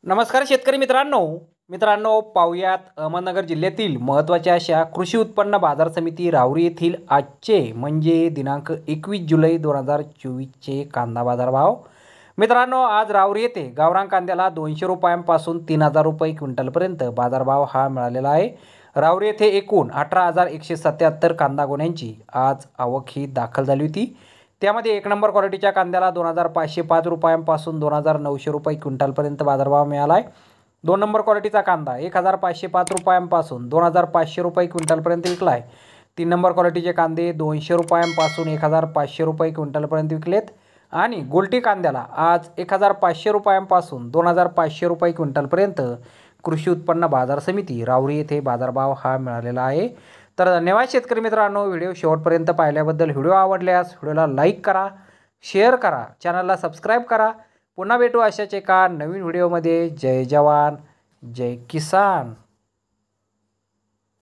नमस्कार शेतकरी मित्रांनो पाहुयात अहमदनगर जिल्ह्यातील महत्त्वाच्या अशा कृषी उत्पन्न बाजार समिती राहुरी येथील आजचे म्हणजे दिनांक 21 जुलै 2024चे कांदा बाजारभाव। मित्रांनो आज राहुरी येथे गावरान कांद्याला 200 रुपयांपासून 3000 रुपये क्विंटलपर्यंत बाजारभाव हा मिळालेला आहे। राहुरी येथे एकूण 18,177 कांदा गोण्यांची आज आवक ही दाखल झाली होती। त्यामध्ये एक नंबर क्वालिटीच्या कांद्याला 2505 रुपयांपासून 2900 रुपये क्विंटलपर्यंत बाजारभाव मिळाला आहे। 2 नंबर क्वालिटीचा कांदा 1505 रुपयांपासून 2500 रुपये क्विंटलपर्यंत विकला आहे। 3 नंबर क्वालिटीचे कांदे 200 रुपयांपासून 1500 रुपये क्विंटलपर्यंत विकलेत आणि गोल्टी कांद्याला आज 1500 रुपयांपासून 2500 रुपये क्विंटलपर्यंत कृषी उत्पन्न बाजार समिती राहुरी येथे बाजारभाव हा मिळालेला आहे। तर धन्यवाद शेतकरी मित्रांनो, व्हिडिओ शेवटपर्यंत पाहिल्याबद्दल। व्हिडिओ आवडल्यास व्हिडिओला लाईक करा, शेअर करा, चॅनलला सबस्क्राईब करा। पुन्हा भेटू अशाच एका नवीन व्हिडिओमध्ये। जय जवान जय किसान।